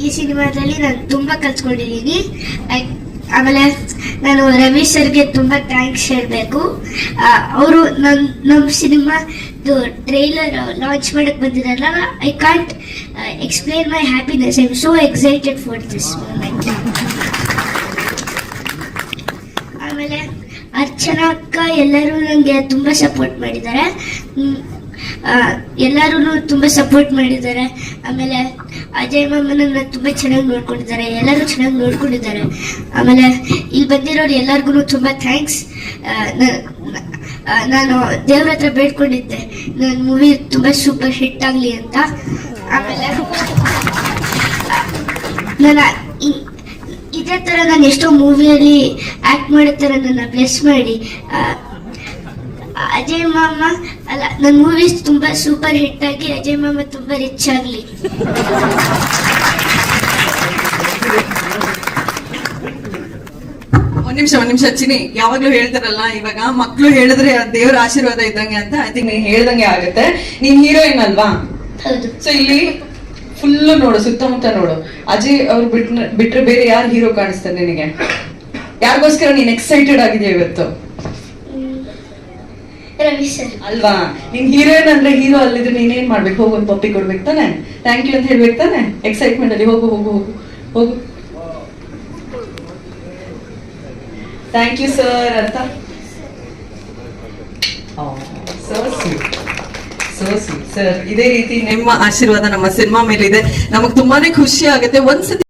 ಈ ಸಿನಿಮಾದಲ್ಲಿ ನಾನು ತುಂಬ ಕಲ್ತ್ಕೊಂಡಿದ್ದೀನಿ. ಆಮೇಲೆ ನಾನು ರವಿ ಸರ್ಗೆ ತುಂಬ ಥ್ಯಾಂಕ್ಸ್ ಹೇಳಬೇಕು. ಅವರು ನಮ್ಮ ಸಿನಿಮಾದು ಟ್ರೈಲರ್ ಲಾಂಚ್ ಮಾಡಕ್ಕೆ ಬಂದಿರಲ್ಲ. I can't explain my happiness. I am so excited for this moment. ಆಮೇಲೆ ಅರ್ಚನಾ ಅಕ್ಕ ಎಲ್ಲರೂ ನನಗೆ ತುಂಬ ಸಪೋರ್ಟ್ ಮಾಡಿದ್ದಾರೆ. ಎಲ್ಲರೂ ತುಂಬ ಸಪೋರ್ಟ್ ಮಾಡಿದ್ದಾರೆ. ಆಮೇಲೆ ಅಜಯ್ ಮಾಮನನ್ನ ತುಂಬ ಚೆನ್ನಾಗಿ ನೋಡ್ಕೊಂಡಿದ್ದಾರೆ. ಎಲ್ಲರೂ ಚೆನ್ನಾಗಿ ನೋಡ್ಕೊಂಡಿದ್ದಾರೆ. ಆಮೇಲೆ ಇಲ್ಲಿ ಬಂದಿರೋರು ಎಲ್ಲರಿಗೂ ತುಂಬ ಥ್ಯಾಂಕ್ಸ್. ನಾನು ದೇವ್ರ ಹತ್ರ ಬೇಡ್ಕೊಂಡಿದ್ದೆ ನನ್ನ ಮೂವಿ ತುಂಬ ಸೂಪರ್ ಹಿಟ್ ಆಗಲಿ ಅಂತ. ಆಮೇಲೆ ನಾನು ಇದೇ ಥರ ನಾನು ಎಷ್ಟೋ ಮೂವಿಯಲ್ಲಿ ಆ್ಯಕ್ಟ್ ಮಾಡೋ ಥರ ನನ್ನ ಬ್ಲೆಸ್ ಮಾಡಿ ಅಜಯ್ ಮಾಮ ಅಲ್ಲ ನನ್ನ ಮೂವೀಸ್ ತುಂಬ ಸೂಪರ್ ಹಿಟ್ ಆಗಿ ಅಜಯ್ ಮಾಮ ತುಂಬ ರಿಚ್ ಆಗಲಿ. ಒಂದ್ ನಿಮಿಷ ಚಿನಿ, ಯಾವಾಗ್ಲೂ ಹೇಳ್ತಾರಲ್ಲ ಇವಾಗ ಮಕ್ಳು ಹೇಳಿದ್ರೆ ದೇವ್ರ ಆಶೀರ್ವಾದ ಇದ್ದಂಗೆ ಅಂತ. ಐ ಥಿಂಕ್ ನೀನ್ ಹೇಳ್ದಂಗೆ ಆಗುತ್ತೆ. ನೀನ್ ಹೀರೋಯಿನ್ ಅಲ್ವಾ? ಹೌದು. ಸೊ ಇಲ್ಲಿ ಫುಲ್ ನೋಡು, ಸುತ್ತಮುತ್ತ ನೋಡು. ಅಜಯ್ ಅವ್ರು ಬಿಟ್ರೆ ಬೇರೆ ಯಾರು ಹೀರೋ ಕಾಣಿಸ್ತಾರೆ ನಿನಗೆ? ಯಾರಿಗೋಸ್ಕರ ನೀನ್ ಎಕ್ಸೈಟೆಡ್ ಆಗಿದೆಯಾ ಇವತ್ತು? ರವಿ ಸರ್ ಅಲ್ವಾ? ನೀನ್ ಹೀರೋಯಿನ್ ಅಂದ್ರೆ ಹೀರೋ ಅಲ್ಲಿದ್ರೆ ನೀನೇನ್ ಮಾಡ್ಬೇಕು? ಹೋಗಿ ಒಂದು ಪಪ್ಪಿ ಕೊಡ್ಬೇಕು ತಾನೆ, ಥ್ಯಾಂಕ್ ಯು ಅಂತ ಹೇಳ್ಬೇಕು ತಾನೆ, ಎಕ್ಸೈಟ್ಮೆಂಟ್ ಅಲ್ಲಿ. ಹೋಗು ಹೋಗು ಹೋಗು ಹೋಗು, ಥ್ಯಾಂಕ್ ಯು ಸರ್ ಅಂತ. ಸರ್, ಇದೇ ರೀತಿ ನಿಮ್ಮ ಆಶೀರ್ವಾದ ನಮ್ಮ ಸಿನಿಮಾ ಮೇಲಿದೆ. ನಮಗ್ ತುಂಬಾನೇ ಖುಷಿ ಆಗುತ್ತೆ. ಒಂದ್ಸತಿ